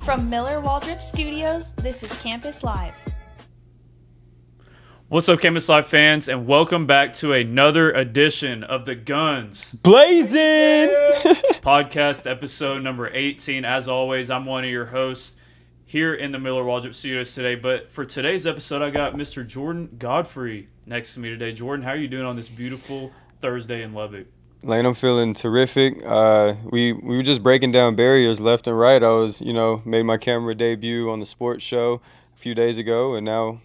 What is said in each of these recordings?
From Miller Waldrop Studios, this is Campus Live. What's up, Campus Live fans, and welcome back to another edition of the Guns Blazin podcast, episode number 18. As always, I'm one of your hosts here in the Miller Waldrop Studios today. But for today's episode, I got Mr. Jordan Godfrey next to me today. Jordan, how are you doing on this beautiful Thursday in Lubbock? Lane, I'm feeling terrific. We were just breaking down barriers left and right. I was, made my camera debut on the sports show a few days ago, and now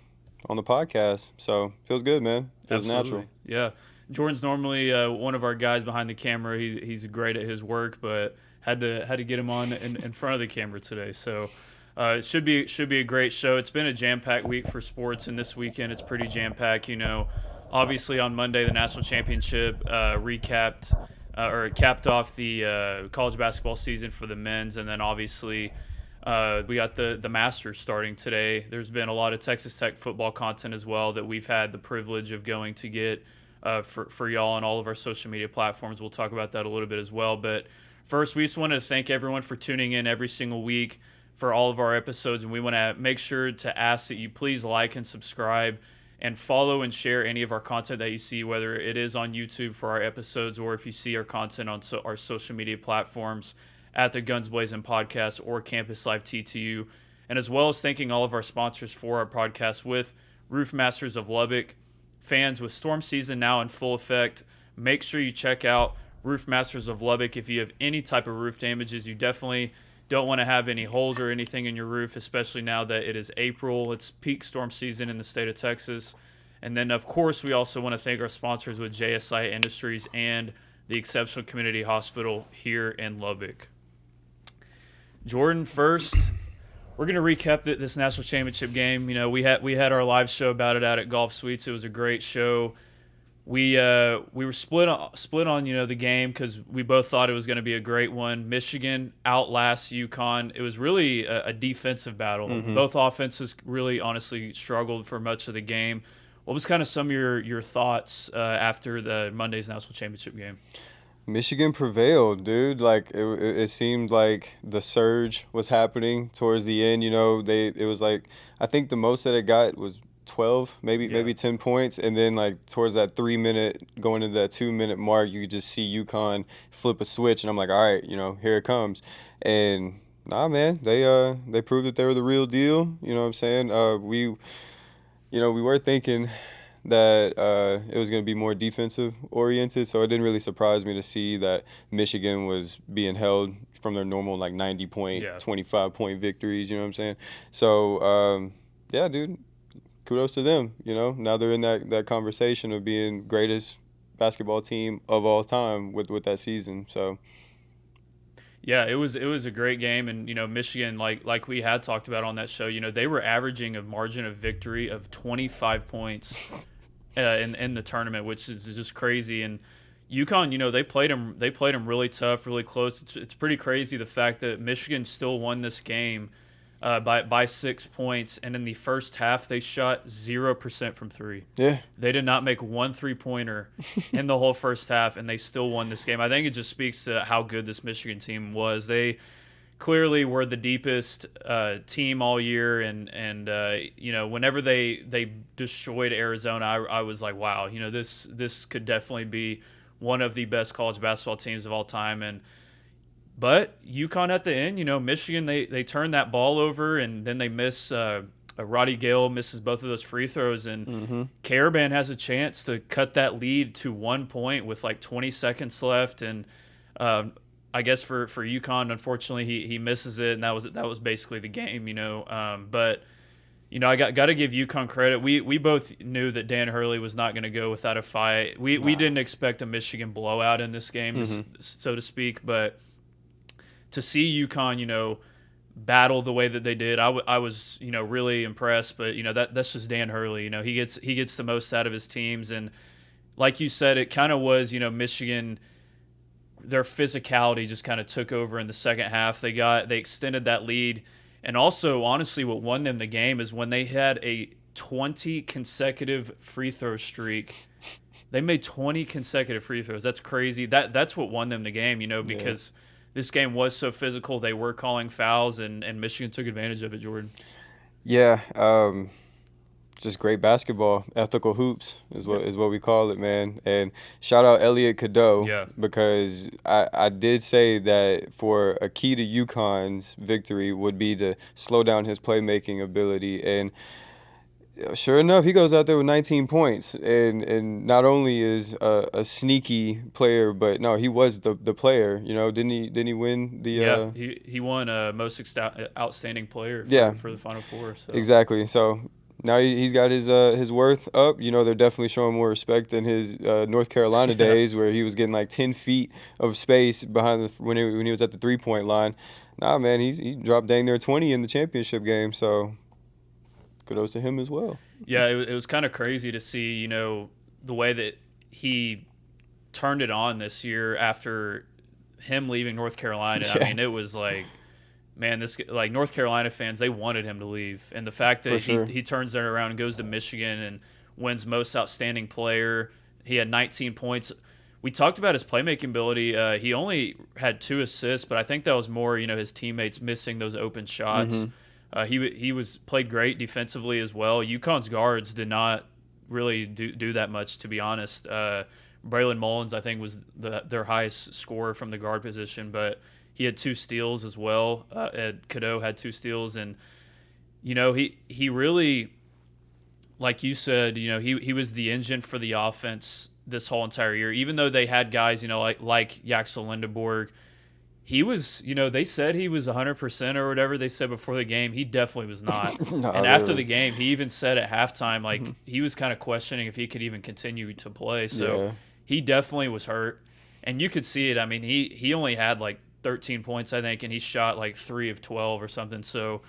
on the podcast. So feels good, man. Feels natural. Yeah. Jordan's normally one of our guys behind the camera. He's great at his work, but had to get him on in front of the camera today. So it should be a great show. It's been a jam-packed week for sports, and this weekend it's pretty jam-packed. Obviously on Monday the national championship capped off the college basketball season for the men's, and then obviously we got the Masters starting today. There's been a lot of Texas Tech football content as well that we've had the privilege of going to get for y'all on all of our social media platforms. We'll talk about that a little bit as well. But first, we just wanted to thank everyone for tuning in every single week for all of our episodes, and we want to make sure to ask that you please like and subscribe and follow and share any of our content that you see, whether it is on YouTube for our episodes or if you see our content on our social media platforms at the Guns Blazin podcast or Campus Live TTU, and as well as thanking all of our sponsors for our podcast with Roof Masters of Lubbock. Fans, with storm season now in full effect, make sure you check out Roof Masters of Lubbock. If you have any type of roof damages, you definitely don't want to have any holes or anything in your roof, especially now that it is April. It's peak storm season in the state of Texas. And then, of course, we also want to thank our sponsors with JSI Industries and the Exceptional Community Hospital here in Lubbock. Jordan, first, we're going to recap this national championship game. We had our live show about it out at Golf Suites. It was a great show. We were split on the game because we both thought it was going to be a great one. Michigan outlasts UConn. It was really a defensive battle. Mm-hmm. Both offenses really honestly struggled for much of the game. What was kind of some of your thoughts after the Monday's national championship game? Michigan prevailed, dude. Like it seemed like the surge was happening towards the end. It was like, I think the most that it got was 12, maybe 10 points, and then like towards that 3 minute going into that 2 minute mark, you could just see UConn flip a switch, and I'm like, all right, here it comes. And nah, man, they proved that they were the real deal. You know what I'm saying? We were thinking that it was going to be more defensive oriented, so it didn't really surprise me to see that Michigan was being held from their normal like 90 point, 25 point victories. You know what I'm saying? So yeah, dude. Kudos to them, Now they're in that conversation of being greatest basketball team of all time with that season. So yeah, it was a great game, and Michigan, like we had talked about on that show, they were averaging a margin of victory of 25 points in the tournament, which is just crazy. And UConn, they played them really tough, really close. It's pretty crazy the fact that Michigan still won this game by 6 points, and in the first half they shot 0% from three. Yeah, they did not make one 3-pointer in the whole first half, and they still won this game. I think it just speaks to how good this Michigan team was. They clearly were the deepest team all year, and whenever they destroyed Arizona, I was like, wow, this could definitely be one of the best college basketball teams of all time. But UConn at the end, Michigan, they turn that ball over, and then they miss Roddy Gale misses both of those free throws, and Caravan has a chance to cut that lead to 1 point with like 20 seconds left. And I guess for UConn, unfortunately, he misses it, and that was basically the game, But I got to give UConn credit. We both knew that Dan Hurley was not going to go without a fight. We didn't expect a Michigan blowout in this game, so to speak, but to see UConn, battle the way that they did, I was, really impressed. But that's just Dan Hurley. He gets the most out of his teams, and like you said, it kind of was, Michigan. Their physicality just kind of took over in the second half. They extended that lead, and also honestly, what won them the game is when they had a 20 consecutive free throw streak. They made 20 consecutive free throws. That's crazy. That's what won them the game, because this game was so physical. They were calling fouls, and Michigan took advantage of it, Jordan. Yeah, just great basketball, ethical hoops is what we call it, man. And shout out Elliot Cadeau, because I did say that for a key to UConn's victory would be to slow down his playmaking ability. And sure enough, he goes out there with 19 points, and not only is a sneaky player, but no, he was the player. You know, didn't he win the? Yeah, he won most outstanding player for the Final Four. So. Exactly. So now he's got his worth up. You know, they're definitely showing more respect than his North Carolina days, where he was getting like 10 feet of space behind when he was at the 3-point line. Nah, man, he dropped dang near 20 in the championship game. So kudos to him as well. Yeah, it was kind of crazy to see, you know, the way that he turned it on this year after him leaving North Carolina. Yeah. I mean, it was like, man, North Carolina fans, they wanted him to leave. And the fact that he turns it around and goes to Michigan and wins most outstanding player. He had 19 points. We talked about his playmaking ability. He only had 2 assists, but I think that was more, you know, his teammates missing those open shots. Mm-hmm. He played great defensively as well. UConn's guards did not really do that much, to be honest. Braylon Mullins, I think, was their highest scorer from the guard position, but he had 2 steals as well. Cadeau had 2 steals, and you know he really, like you said, you know he was the engine for the offense this whole entire year. Even though they had guys, you know, like Yaxel Lindeborg. He was, you know, they said he was 100% or whatever they said before the game. He definitely was not. No, and after the game, he even said at halftime, like, he was kind of questioning if he could even continue to play. So he definitely was hurt. And you could see it. I mean, he only had like 13 points, I think, and he shot like 3 of 12 or something. So,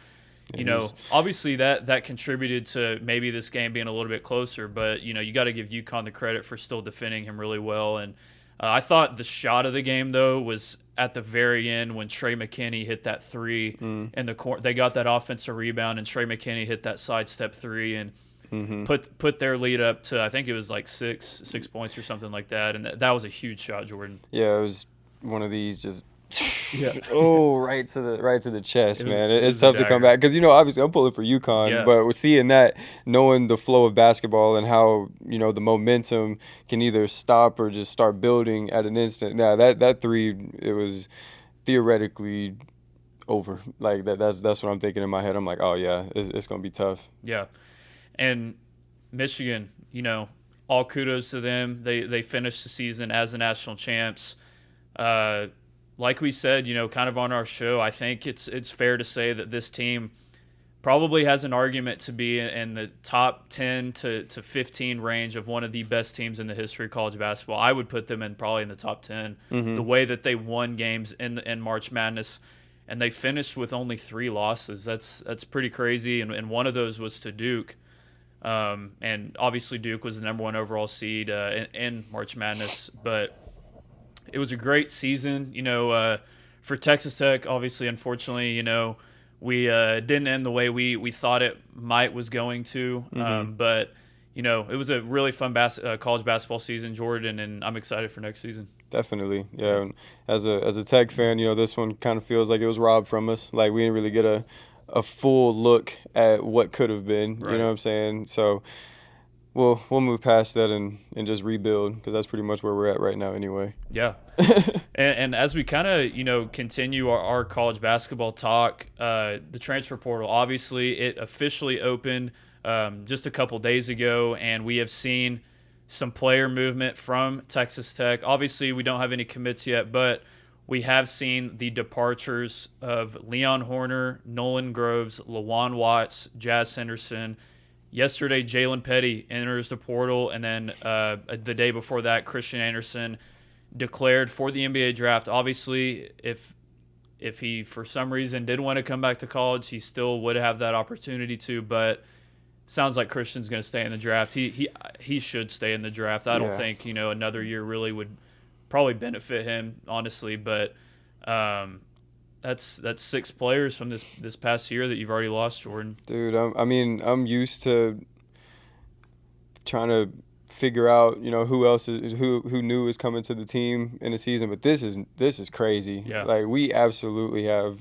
you know, obviously that contributed to maybe this game being a little bit closer. But, you know, you got to give UConn the credit for still defending him really well. And I thought the shot of the game, though, was at the very end when Trey McKinney hit that 3 in the court. They got that offensive rebound, and Trey McKinney hit that sidestep 3 and put their lead up to, I think it was like 6 points or something like that. And that was a huge shot, Jordan. Yeah, it was one of these just right to the chest, man. It's tough to come back because, you know, obviously I'm pulling for UConn, but we're seeing that, knowing the flow of basketball and how, you know, the momentum can either stop or just start building at an instant. Now that 3, it was theoretically over. Like that's what I'm thinking in my head. I'm like, oh yeah, it's gonna be tough. Yeah, and Michigan, you know, all kudos to them. They finished the season as the national champs. Like we said, you know, kind of on our show, I think it's fair to say that this team probably has an argument to be in the top 10 to 15 range of one of the best teams in the history of college basketball. I would put them probably in the top 10. The way that they won games in March Madness, and they finished with only 3 losses. That's pretty crazy, and one of those was to Duke. And obviously Duke was the number 1 overall seed in March Madness, but it was a great season, you know, for Texas Tech. Obviously, unfortunately, you know, we didn't end the way we thought it was going to. But, you know, it was a really fun college basketball season, Jordan, and I'm excited for next season. Definitely, yeah. And as a Tech fan, you know, this one kind of feels like it was robbed from us. Like we didn't really get a full look at what could have been. Right. You know what I'm saying? So we'll move past that and just rebuild, because that's pretty much where we're at right now anyway. Yeah. and as we kind of, you know, continue our college basketball talk, the transfer portal, obviously it officially opened just a couple days ago, and we have seen some player movement from Texas Tech. Obviously we don't have any commits yet, but we have seen the departures of Leon Horner, Nolan Groves, LaJuan Watts, Jazz Henderson. Yesterday, Jalen Petty enters the portal, and then the day before that, Christian Anderson declared for the NBA draft. Obviously, if he for some reason did want to come back to college, he still would have that opportunity to. But sounds like Christian's going to stay in the draft. He should stay in the draft. I don't think, you know, another year really would probably benefit him, honestly. But that's 6 players from this past year that you've already lost, Jordan. Dude, I'm used to trying to figure out, who else is who new is coming to the team in the season. But this is crazy. Yeah. Like, we absolutely have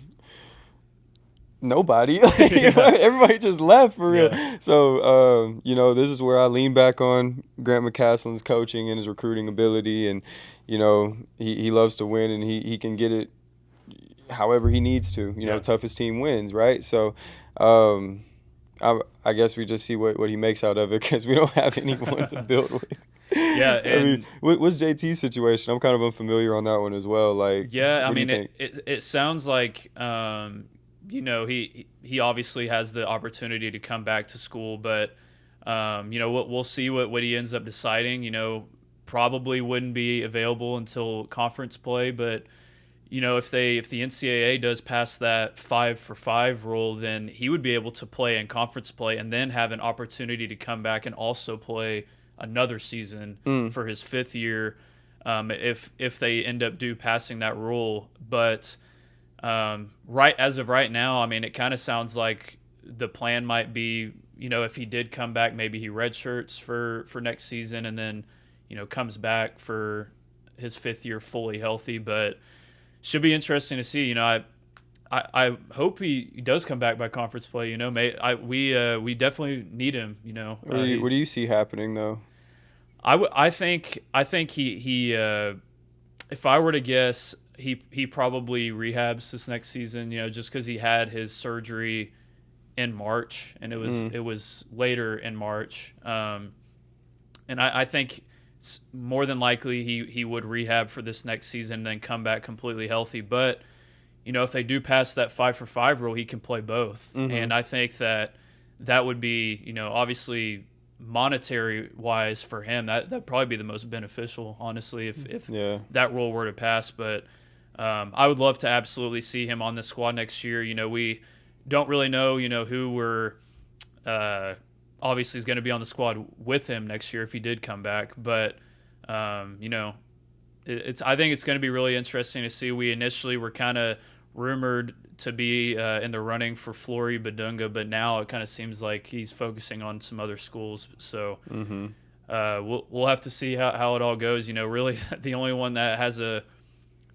nobody. Everybody just left for real. Yeah. So, this is where I lean back on Grant McCaslin's coaching and his recruiting ability. And, he loves to win, and he can get it however he needs to. Toughest team wins, right? So, I guess we just see what he makes out of it, because we don't have anyone to build with. Yeah, I mean, what's JT's situation? I'm kind of unfamiliar on that one as well. Like, yeah, I mean, think? It sounds like he obviously has the opportunity to come back to school, but we'll see what he ends up deciding. Probably wouldn't be available until conference play, but if the NCAA does pass that 5-for-5 rule, then he would be able to play in conference play and then have an opportunity to come back and also play another season for his 5th year, if they end up passing that rule. But as of right now, I mean, it kind of sounds like the plan might be, if he did come back, maybe he redshirts for next season and then comes back for his 5th year fully healthy. But should be interesting to see. I hope he does come back by conference play. We definitely need him. What do you see happening though? I think he if I were to guess, he probably rehabs this next season. Just because he had his surgery in March, and it was later in March. And I think it's more than likely he would rehab for this next season and then come back completely healthy. But, if they do pass that 5-for-5 rule, he can play both. And I think that would be, obviously monetary-wise for him, that'd probably be the most beneficial, honestly, if that rule were to pass. But I would love to absolutely see him on the squad next year. We don't really know, who we're obviously is going to be on the squad with him next year if he did come back. But, I think it's going to be really interesting to see. We initially were kind of rumored to be in the running for Flory Badunga, but now it kind of seems like he's focusing on some other schools. So we'll have to see how it all goes. Really the only one that has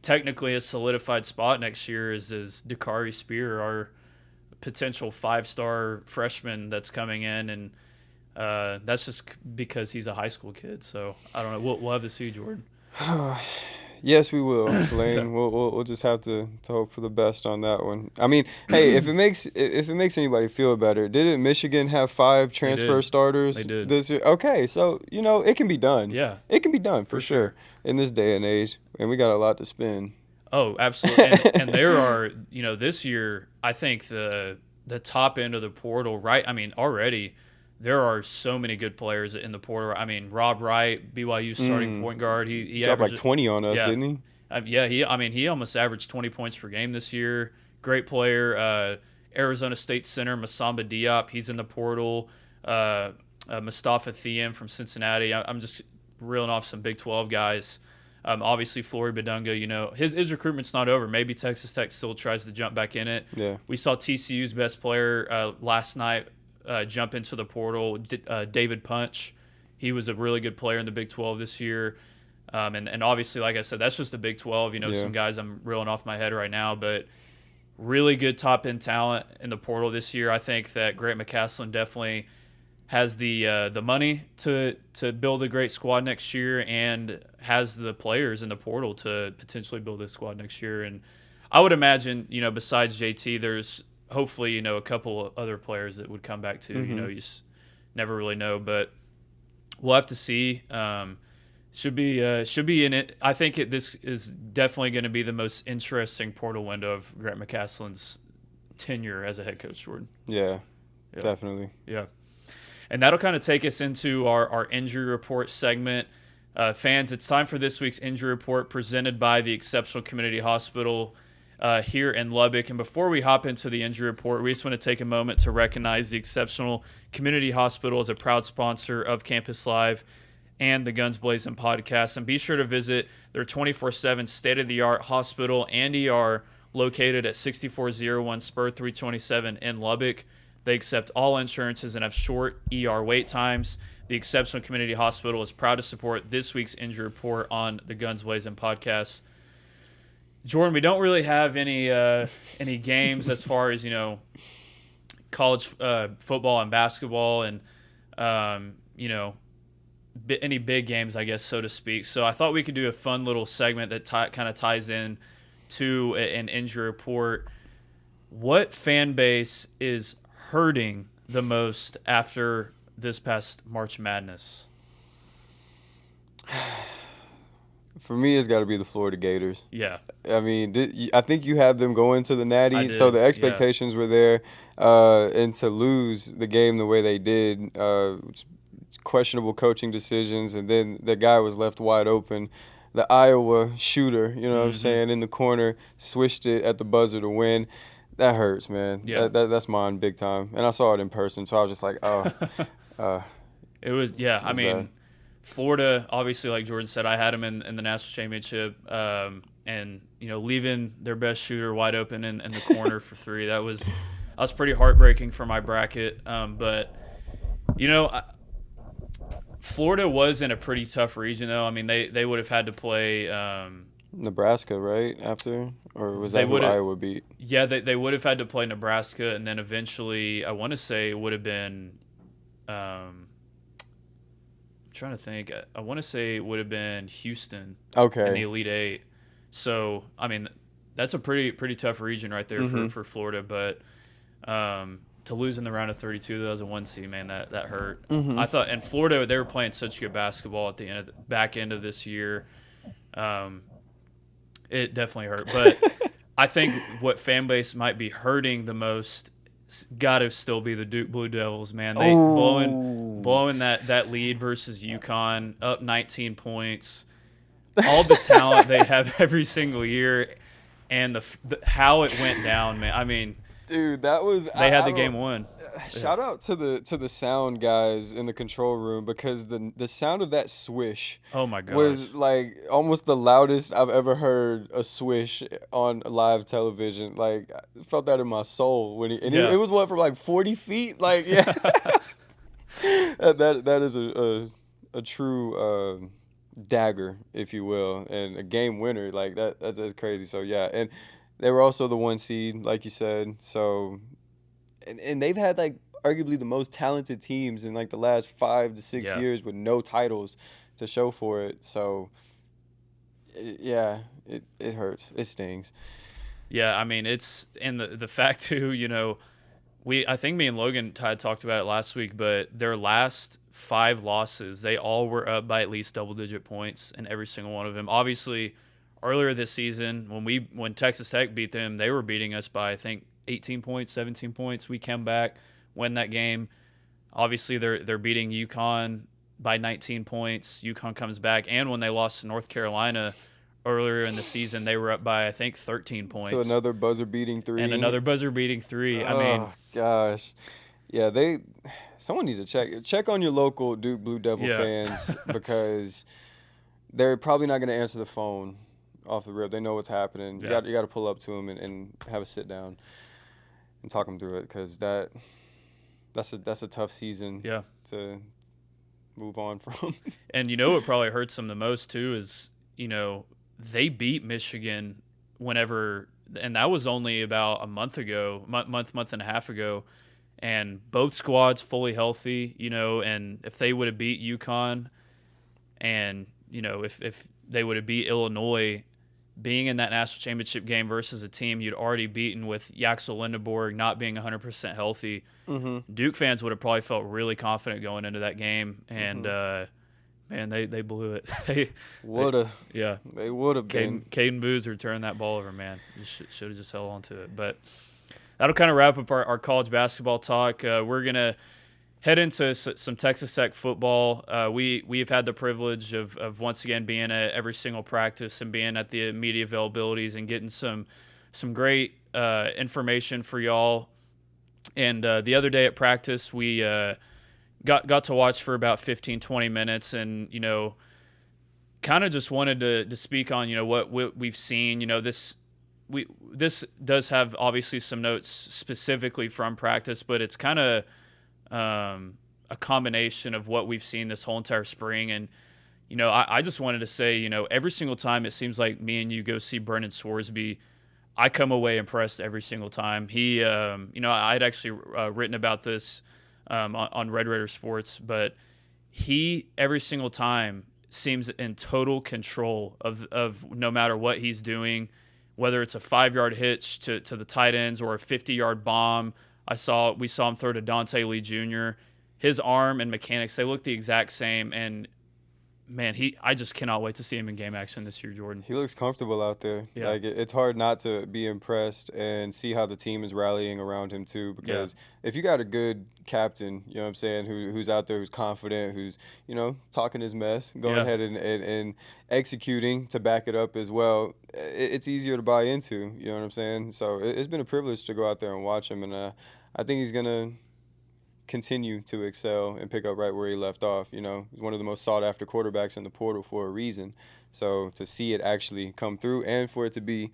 technically a solidified spot next year is Dakari Spear, our potential 5-star freshman that's coming in, and that's just because he's a high school kid. So I don't know. We'll have to see, Jordan. Yes, we will, Blaine. We'll just have to hope for the best on that one. I mean, hey, if it makes anybody feel better, didn't Michigan have 5 transfer starters this year? Okay, so it can be done. Yeah, it can be done for sure in this day and age, and we got a lot to spend. Oh, absolutely. And there are, this year, I think the top end of the portal, right? I mean, already there are so many good players in the portal. I mean, Rob Wright, BYU starting point guard. He dropped like 20 on us, didn't he? He almost averaged 20 points per game this year. Great player. Arizona State center Masamba Diop, he's in the portal. Mustafa Thiem from Cincinnati. I'm just reeling off some Big 12 guys. Obviously, Flory Badunga, his recruitment's not over. Maybe Texas Tech still tries to jump back in it. Yeah. We saw TCU's best player last night jump into the portal, David Punch. He was a really good player in the Big 12 this year. And obviously, like I said, that's just the Big 12. Some guys I'm reeling off my head right now, but really good top-end talent in the portal this year. I think that Grant McCaslin definitely has the money to build a great squad next year and has the players in the portal to potentially build a squad next year. And I would imagine, besides JT, there's hopefully, a couple other players that would come back too. You just never really know, but we'll have to see. Should be in it. I think this is definitely going to be the most interesting portal window of Grant McCaslin's tenure as a head coach, Jordan. Yeah, definitely. Yeah. And that'll kind of take us into our injury report segment. Fans, it's time for this week's injury report presented by the Exceptional Community Hospital here in Lubbock. And before we hop into the injury report, we just want to take a moment to recognize the Exceptional Community Hospital as a proud sponsor of Campus Live and the Guns Blazin podcast. And be sure to visit their 24/7 state-of-the-art hospital and ER located at 6401 Spur 327 in Lubbock. They accept all insurances and have short ER wait times. The the Exceptional Community Hospital is proud to support this week's injury report on the Guns Blazin podcast. Jordan, we don't really have any games as far as, college football and basketball and, any big games, I guess, so to speak. So I thought we could do a fun little segment that kind of ties in to an injury report. What fan base is hurting the most after this past March Madness? For me, it's got to be the Florida Gators. Yeah. I mean, I think you had them going to the Natty, so the expectations were there. And to lose the game the way they did, questionable coaching decisions, and then the guy was left wide open. The Iowa shooter, what I'm saying, in the corner, swished it at the buzzer to win. That hurts, man. Yeah. That's mine big time. And I saw it in person, so I was just like, It was, yeah. I mean, bad. Florida, obviously, like Jordan said, I had them in the national championship, and leaving their best shooter wide open in the corner for three. That was pretty heartbreaking for my bracket. But Florida was in a pretty tough region, though. I mean, they would have had to play Nebraska, right, after? Or was that who Iowa beat? Yeah, they would have had to play Nebraska, and then eventually, I want to say it would have been I'm trying to think. I want to say it would have been Houston in the Elite Eight. So, I mean, that's a pretty tough region right there for Florida. But to lose in the round of 32, that was a 1 seed, man, that hurt. I thought, and Florida, they were playing such good basketball at the back end of this year. It definitely hurt. But I think what fan base might be hurting the most got to still be the Duke Blue Devils, man. They blowing that lead versus UConn, up 19 points. All the talent they have every single year, and how it went down, man. I mean, dude, that was they had the game won. Shout out to the sound guys in the control room, because the sound of that swish, oh my gosh, was like almost the loudest I've ever heard a swish on live television. Like, I felt that in my soul when it was from like 40 feet. Like, yeah, that is a true dagger, if you will, and a game winner. Like that's crazy. So yeah, and they were also the 1 seed, like you said. So. And they've had, like, arguably the most talented teams in, like, the last 5 to 6 years with no titles to show for it. So, it hurts. It stings. Yeah, I mean, it's – and the fact, too, I think me and Logan talked about it last week, but their last 5 losses, they all were up by at least double-digit points in every single one of them. Obviously, earlier this season, when Texas Tech beat them, they were beating us by, I think, 18 points, 17 points. We come back, win that game. Obviously, they're beating UConn by 19 points. UConn comes back, and when they lost to North Carolina earlier in the season, they were up by, I think, 13 points. To another buzzer-beating three. I mean, gosh. Yeah, someone needs to check on your local Duke Blue Devil fans, because they're probably not going to answer the phone off the rip. They know what's happening. You got to pull up to them and have a sit down and talk them through it, because that's a tough season to move on from. And what probably hurts them the most too is they beat Michigan whenever, and that was only about a month and a half ago, and both squads fully healthy. And if they would have beat UConn, and if they would have beat Illinois, being in that national championship game versus a team you'd already beaten with Yaxel Lindenborg not being 100% healthy, Duke fans would have probably felt really confident going into that game. And, man, they blew it. They would have. Yeah. They would have been. Caden Boozer turned that ball over, man. Should have just held on to it. But that'll kind of wrap up our college basketball talk. We're going to head into some Texas Tech football. We've had the privilege of once again being at every single practice and being at the media availabilities and getting some great information for y'all. And the other day at practice, we got to watch for about 15, 20 minutes, and kind of just wanted to speak on what we've seen. This does have obviously some notes specifically from practice, but it's kind of a combination of what we've seen this whole entire spring. And, I just wanted to say, every single time it seems like me and you go see Brendan Scoresby, I come away impressed every single time. He, I'd actually written about this on Red Raider Sports, but he every single time seems in total control of no matter what he's doing, whether it's a 5-yard hitch to the tight ends or a 50-yard bomb. We saw him throw to Dante Lee Jr. His arm and mechanics, they look the exact same. And man, I just cannot wait to see him in game action this year, Jordan. He looks comfortable out there. Yeah. Like, it's hard not to be impressed and see how the team is rallying around him too. Because if you got a good captain, you know what I'm saying, who's out there, who's confident, who's, talking his mess, going ahead and executing to back it up as well, it's easier to buy into, you know what I'm saying? So it's been a privilege to go out there and watch him, and I think he's going to continue to excel and pick up right where he left off. He's one of the most sought-after quarterbacks in the portal for a reason. So to see it actually come through, and for it to be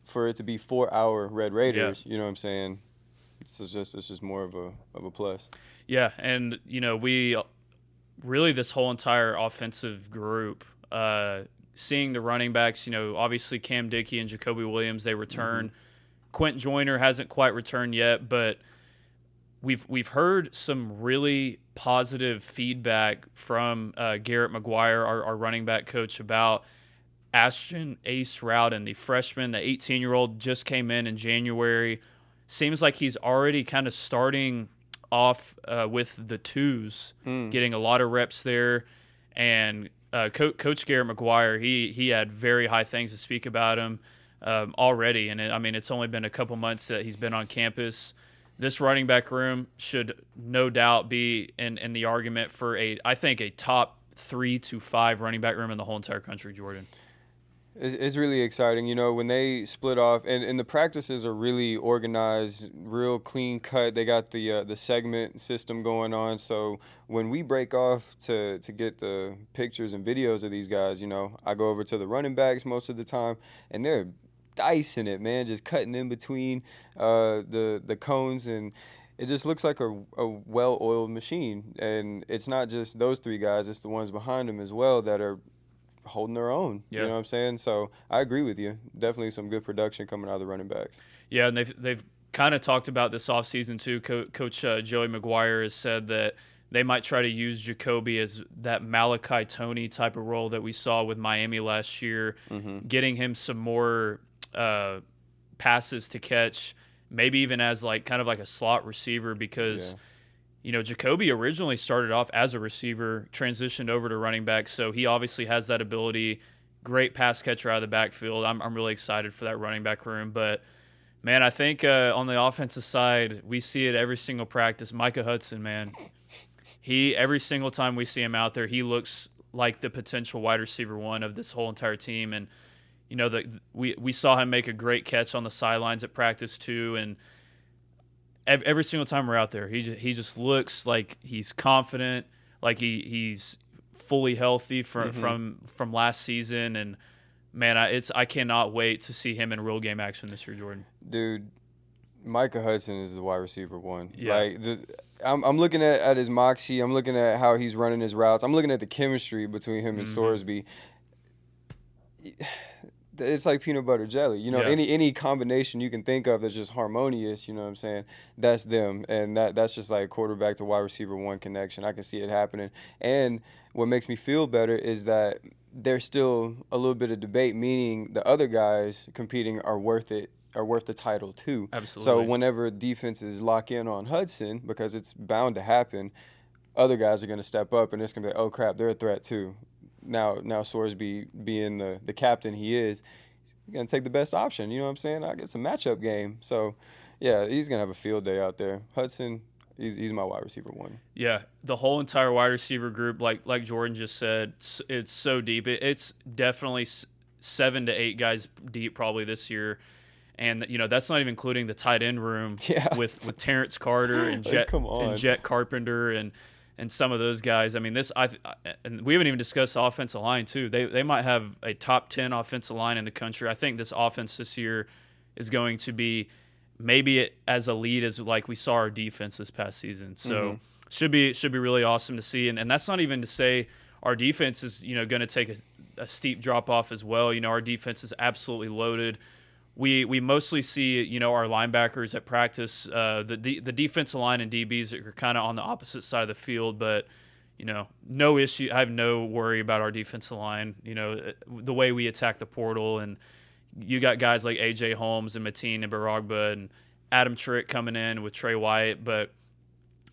for our Red Raiders, you know what I'm saying? It's just more of a plus. Yeah, and we really, this whole entire offensive group, seeing the running backs, obviously Cam Dickey and Jacoby Williams, they return. Quentin Joyner hasn't quite returned yet, but we've heard some really positive feedback from Garrett McGuire, our running back coach, about Ashton Ace Rowden, the freshman, the 18-year-old, just came in January. Seems like he's already kind of starting off with the twos, getting a lot of reps there. And Coach Garrett McGuire, he had very high things to speak about him already. And it's only been a couple months that he's been on campus. This running back room should no doubt be in the argument for I think a top 3 to 5 running back room in the whole entire country, Jordan. It's really exciting. When they split off, and the practices are really organized, real clean cut. They got the segment system going on. So when we break off to get the pictures and videos of these guys, I go over to the running backs most of the time, and they're dicing it, man, just cutting in between the cones, and it just looks like a well-oiled machine. And it's not just those 3 guys, it's the ones behind them as well that are holding their own. You know what I'm saying? So I agree with you. Definitely some good production coming out of the running backs. Yeah, and they've kind of talked about this offseason too. Coach Joey McGuire has said that they might try to use Jacoby as that Malachi Toney type of role that we saw with Miami last year, getting him some more passes to catch, maybe even as kind of like a slot receiver, because Jacoby originally started off as a receiver, transitioned over to running back, so he obviously has that ability. Great pass catcher out of the backfield. I'm really excited for that running back room. But man, I think on the offensive side, we see it every single practice. Micah Hudson, man, every single time we see him out there, he looks like the potential wide receiver 1 of this whole entire team. And we saw him make a great catch on the sidelines at practice too, and every single time we're out there, he just looks like he's confident, like he's fully healthy from last season. And man, I cannot wait to see him in real game action this year, Jordan. Dude, Micah Hudson is the wide receiver 1. Yeah. I'm looking at his moxie. I'm looking at how he's running his routes. I'm looking at the chemistry between him and Scoresby. It's like peanut butter jelly. Any combination you can think of that's just harmonious, you know what I'm saying, that's them. And that's just like quarterback to wide receiver 1 connection. I can see it happening. And what makes me feel better is that there's still a little bit of debate, meaning the other guys competing are worth the title too. Absolutely. So whenever defenses lock in on Hudson, because it's bound to happen, other guys are going to step up, and it's going to be like, oh crap, they're a threat too. Now Scoresby, being the captain he is, he's going to take the best option. You know what I'm saying? It's a matchup game. So, yeah, he's going to have a field day out there. Hudson, he's my wide receiver 1. Yeah, the whole entire wide receiver group, like Jordan just said, it's so deep. It's definitely 7 to 8 guys deep probably this year. And, that's not even including the tight end room with Terrence Carter and Jet Carpenter and some of those guys. I mean, and we haven't even discussed the offensive line too. They might have a top 10 offensive line in the country. I think this offense this year is going to be maybe as elite as like we saw our defense this past season. So should be really awesome to see. And that's not even to say our defense is going to take a steep drop off as well. Our defense is absolutely loaded. We mostly see our linebackers at practice. The defensive line and DBs are kind of on the opposite side of the field, but no issue. I have no worry about our defensive line. The way we attack the portal, and you got guys like AJ Holmes and Mateen and Baragba and Adam Trick coming in with Trey Wyatt, but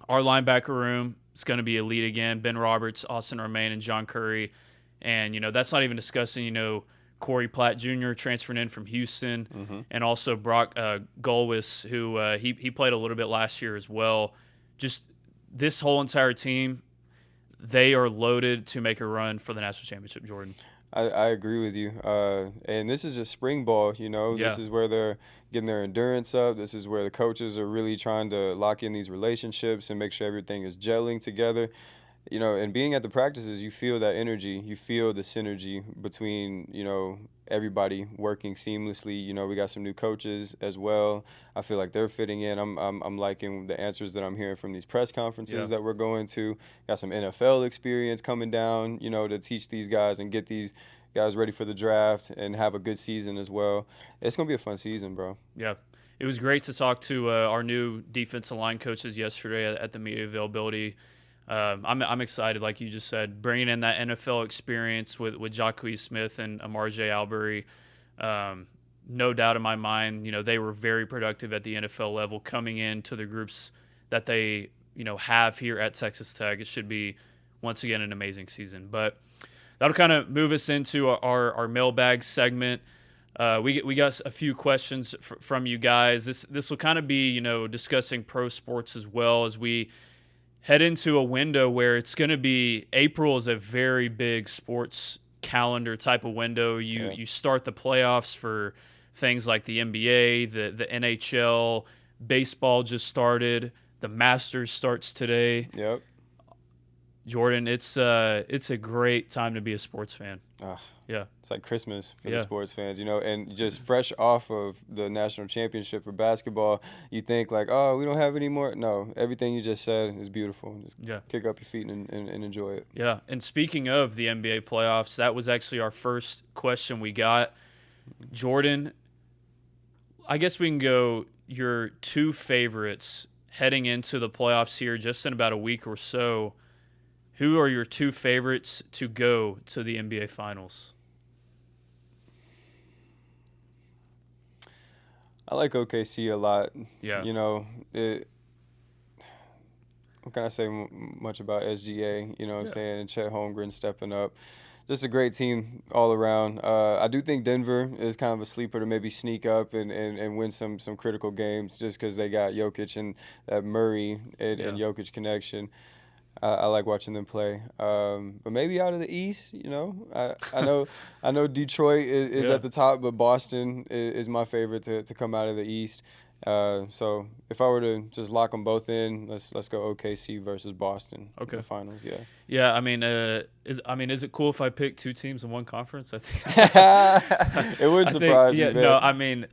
our linebacker room is going to be elite again. Ben Roberts, Austin Romaine, and John Curry, and that's not even discussing Corey Platt Jr. transferring in from Houston, and also Brock Golwis, who he played a little bit last year as well. Just this whole entire team, they are loaded to make a run for the national championship, Jordan. I agree with you. And this is just spring ball, This is where they're getting their endurance up. This is where the coaches are really trying to lock in these relationships and make sure everything is gelling together. And being at the practices, you feel that energy. You feel the synergy between, everybody working seamlessly. We got some new coaches as well. I feel like they're fitting in. I'm liking the answers that I'm hearing from these press conferences that we're going to. Got some NFL experience coming down, to teach these guys and get these guys ready for the draft and have a good season as well. It's going to be a fun season, bro. Yeah. It was great to talk to our new defensive line coaches yesterday at the media availability. I'm excited, like you just said, bringing in that NFL experience with Jacquez Smith and Amar'e Albury. No doubt in my mind, they were very productive at the NFL level coming into the groups that they, have here at Texas Tech. It should be, once again, an amazing season. But that'll kind of move us into our mailbag segment. We got a few questions from you guys. This will kind of be, discussing pro sports as well as we head into a window where it's going to be April is a very big sports calendar type of window. You start the playoffs for things like the NBA, the NHL, baseball just started, the Masters starts today. Yep. Jordan, it's a great time to be a sports fan. Yeah. It's like Christmas for the sports fans, and just fresh off of the national championship for basketball, you think like, oh, we don't have any more. No, everything you just said is beautiful. Just kick up your feet and enjoy it. Yeah, and speaking of the NBA playoffs, that was actually our first question we got. Jordan, I guess we can go your two favorites heading into the playoffs here just in about a week or so. Who are your two favorites to go to the NBA Finals? I like OKC a lot. Yeah. What can I say much about SGA? You know what I'm saying? And Chet Holmgren stepping up. Just a great team all around. I do think Denver is kind of a sleeper to maybe sneak up and win some critical games just because they got Jokic and that Murray and Jokic connection. I like watching them play, but maybe out of the East, I know Detroit is at the top, but Boston is my favorite to come out of the East. So if I were to just lock them both in, let's go OKC versus Boston in the finals. Yeah. I mean, is it cool if I pick two teams in one conference? I think it wouldn't surprise me. Man. No, I mean,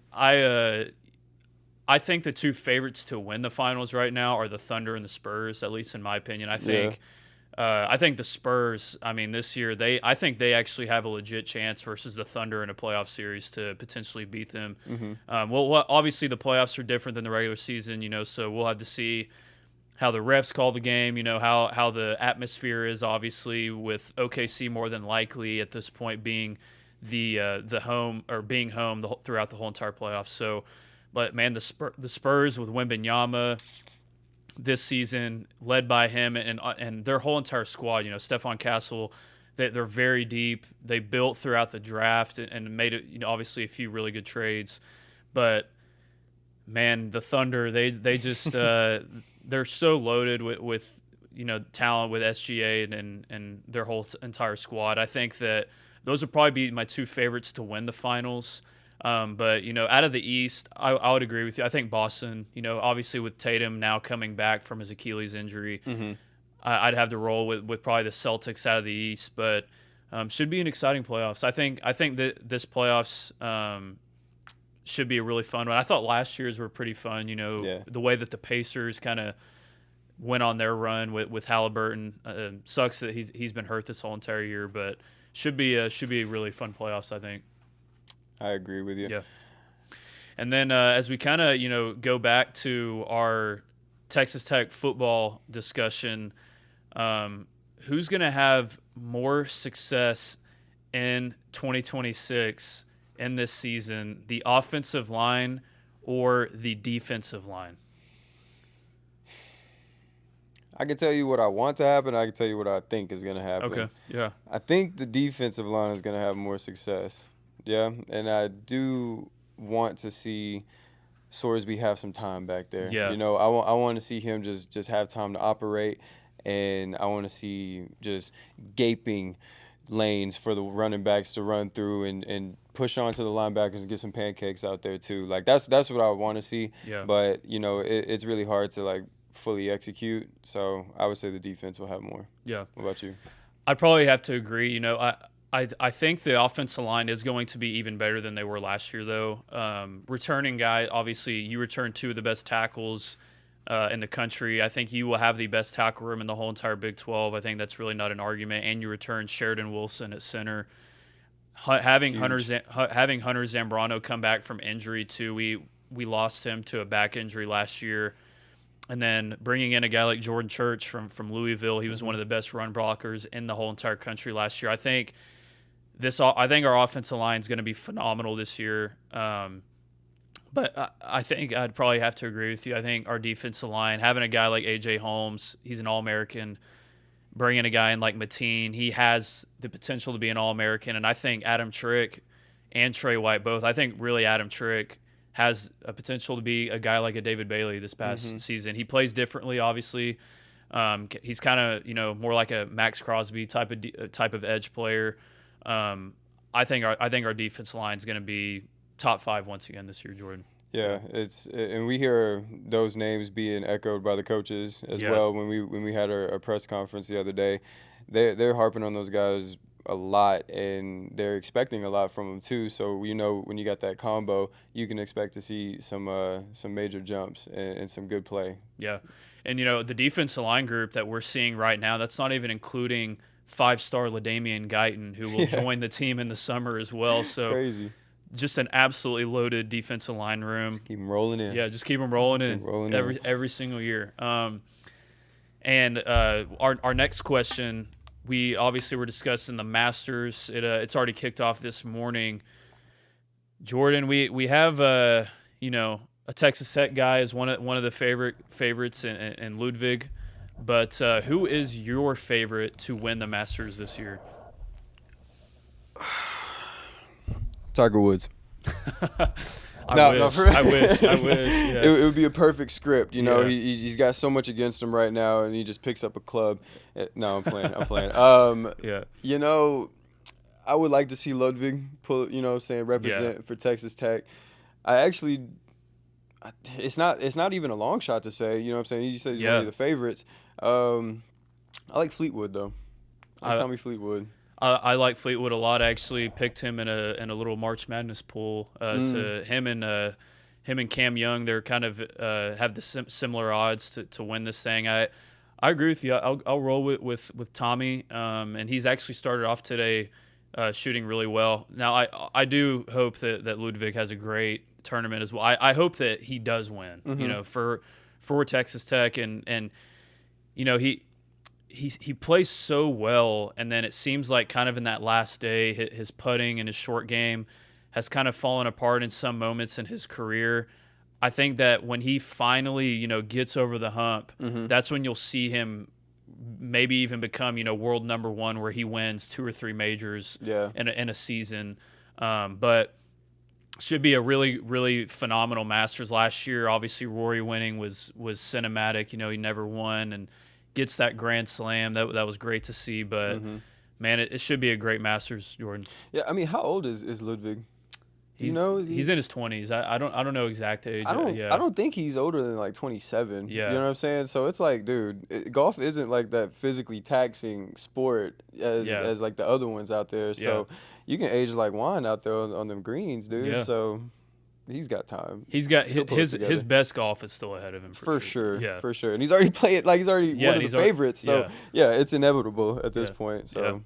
I think the two favorites to win the finals right now are the Thunder and the Spurs, at least in my opinion. I think the Spurs, this year, I think they actually have a legit chance versus the Thunder in a playoff series to potentially beat them. Mm-hmm. Well, obviously the playoffs are different than the regular season, so we'll have to see how the refs call the game, how the atmosphere is, obviously, with OKC more than likely at this point being the home or being home throughout the whole entire playoffs. So. But, man, the Spurs with Wembanyama this season, led by him and their whole entire squad, Stephon Castle, they're very deep. They built throughout the draft and made it, obviously a few really good trades. But, man, the Thunder, they just they're so loaded with talent with SGA and their whole entire squad. I think that those would probably be my two favorites to win the finals. But, out of the East, I would agree with you. I think Boston, obviously with Tatum now coming back from his Achilles injury, I'd have to roll with probably the Celtics out of the East. But should be an exciting playoffs. I think that this playoffs should be a really fun one. I thought last year's were pretty fun, the way that the Pacers kind of went on their run with Halliburton. Sucks that he's been hurt this whole entire year, but should be a really fun playoffs, I think. I agree with you. Yeah. And then as we kind of go back to our Texas Tech football discussion, who's going to have more success in 2026 in this season, the offensive line or the defensive line? I can tell you what I want to happen. I can tell you what I think is going to happen. Okay, yeah. I think the defensive line is going to have more success. Yeah, and I do want to see Sorsby have some time back there. Yeah. You know, I want to see him just have time to operate, and I want to see just gaping lanes for the running backs to run through and push on to the linebackers and get some pancakes out there too. Like that's what I want to see. Yeah. But, you know, it's really hard to like fully execute. So I would say the defense will have more. Yeah. What about you? I'd probably have to agree. You know, I think the offensive line is going to be even better than they were last year, though. Returning guy, obviously, you return two of the best tackles in the country. I think you will have the best tackle room in the whole entire Big 12. I think that's really not an argument. And you return Sheridan Wilson at center. Having Hunter Zambrano come back from injury too. We lost him to a back injury last year. And then bringing in a guy like Jordan Church from Louisville, he was one of the best run blockers in the whole entire country last year. I think our offensive line is going to be phenomenal this year. But I think I'd probably have to agree with you. I think our defensive line, having a guy like A.J. Holmes, he's an All-American. Bringing a guy in like Mateen, he has the potential to be an All-American. And I think Adam Trick and Trey White both. I think really Adam Trick has a potential to be a guy like a David Bailey this past season. He plays differently, obviously. He's kind of more like a Max Crosby type of edge player. I think our defensive line is going to be top 5 once again this year, Jordan. Yeah, and we hear those names being echoed by the coaches as well. When we had our press conference the other day, they're harping on those guys a lot, and they're expecting a lot from them too. So you know, when you got that combo, you can expect to see some major jumps and some good play. Yeah, and you know the defensive line group that we're seeing right now, that's not even including 5-star LaDamian Guyton, who will join the team in the summer as well. So crazy. Just an absolutely loaded defensive line room. Keep them rolling in. Yeah, just keep them rolling in every single year. And our next question, we obviously were discussing the Masters. It's already kicked off this morning. Jordan, we have a Texas Tech guy is one of the favorites in Ludwig, but who is your favorite to win the Masters this year? Tiger Woods. I wish. Yeah. It would be a perfect script, you know. Yeah. He's got so much against him right now, and he just picks up a club. No, I'm playing. Yeah. You know, I would like to see Ludwig represent for Texas Tech. It's not even a long shot to say, you know what I'm saying? You said he's one of the favorites. I like Fleetwood though. Tommy Fleetwood. I like Fleetwood a lot. I actually picked him in a little March Madness pool. To him and Cam Young, they're kind of have the similar odds to win this thing. I agree with you. I'll roll with Tommy, and he's actually started off today shooting really well. Now I do hope that Ludwig has a great tournament as well. I hope that he does win. You know, for Texas Tech, and you know he plays so well, and then it seems like kind of in that last day, his putting and his short game has kind of fallen apart in some moments in his career. I think that when he finally, gets over the hump, that's when you'll see him maybe even become, world number one, where he wins 2 or 3 majors in a season. But should be a really, really phenomenal Masters. Last year, obviously Rory winning was cinematic. He never won, and gets that Grand Slam. That was great to see, but man, it should be a great Masters, Jordan. Yeah, I mean, how old is Ludwig? He's in his 20s. I don't know exact age. I don't think he's older than like 27. Yeah. You know what I'm saying? So it's like, dude, golf isn't like that physically taxing sport as like the other ones out there. So you can age like wine out there on them greens, dude. Yeah. So he's got time. He's got He'll pull it his together. best golf is still ahead of him For sure. Yeah, For sure. And he's already played like he's already one of the favorites. So yeah, it's inevitable at this point. So. Yeah.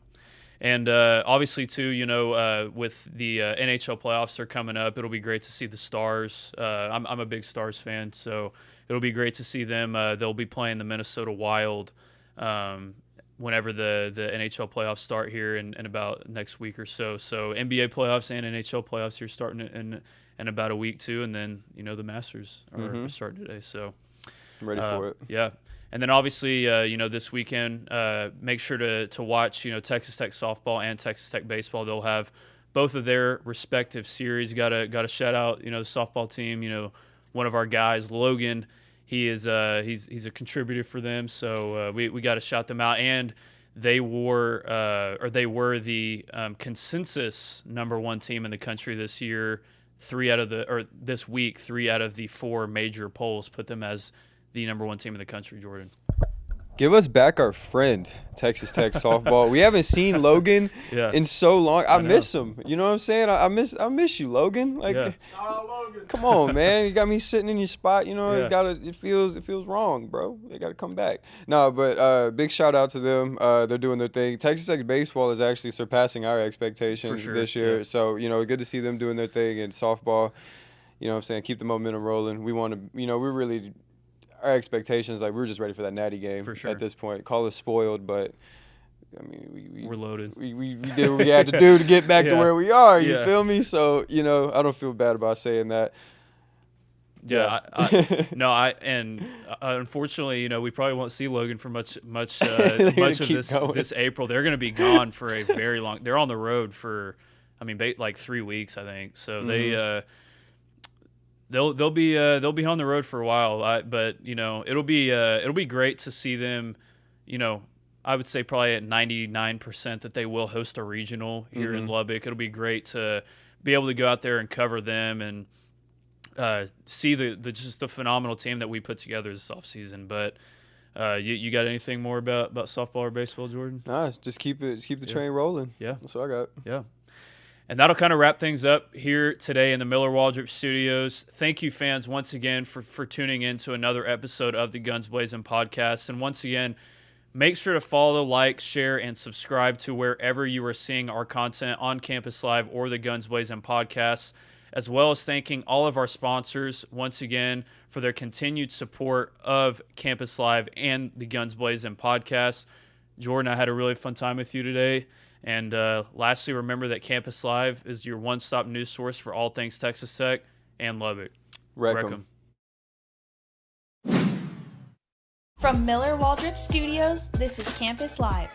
And obviously, too, you know, with the NHL playoffs are coming up, it'll be great to see the Stars. I'm a big Stars fan, so it'll be great to see them. They'll be playing the Minnesota Wild whenever the NHL playoffs start here in about next week or so. So NBA playoffs and NHL playoffs here starting in about a week, too. And then, you know, the Masters are starting today. So I'm ready for it. Yeah. And then obviously, you know, this weekend, make sure to watch, you know, Texas Tech softball and Texas Tech baseball. They'll have both of their respective series. Got to shout out, you know, the softball team. You know, one of our guys, Logan, he is he's a contributor for them. So we got to shout them out. And they were the consensus #1 team in the country this year. This week, 3 out of the 4 major polls put them as the #1 team in the country, Jordan. Give us back our friend, Texas Tech softball. We haven't seen Logan in so long. I miss him. You know what I'm saying? I miss you, Logan. Like, come on, man. You got me sitting in your spot. You know, it feels wrong, bro. They got to come back. No, but big shout out to them. They're doing their thing. Texas Tech baseball is actually surpassing our expectations this year. Yeah. So, you know, good to see them doing their thing. And softball, you know what I'm saying, keep the momentum rolling. We want to, you know, we're really – our expectations, like, we're just ready for that natty game at this point. Call us spoiled, but I mean, we're loaded. We did what we had to do to get back to where we are. You feel me? So, you know, I don't feel bad about saying that. Yeah, unfortunately, you know, we probably won't see Logan for much of this April. They're going to be gone for a very long. They're on the road for, I mean, like 3 weeks, I think. So They'll be on the road for a while, but you know it'll be great to see them. You know, I would say probably at 99% that they will host a regional here in Lubbock. It'll be great to be able to go out there and cover them and see just the phenomenal team that we put together this offseason. But you got anything more about softball or baseball, Jordan? Nah, just keep the train rolling. Yeah, that's what I got. Yeah. And that'll kind of wrap things up here today in the Miller Waldrop Studios. Thank you, fans, once again for tuning in to another episode of the Guns Blazin podcast. And once again, make sure to follow, like, share, and subscribe to wherever you are seeing our content on Campus Live or the Guns Blazin podcast, as well as thanking all of our sponsors once again for their continued support of Campus Live and the Guns Blazin podcast. Jordan, I had a really fun time with you today. And lastly, remember that Campus Live is your one-stop news source for all things Texas Tech and Lubbock. Wreck 'em. From Miller Waldrop Studios, this is Campus Live.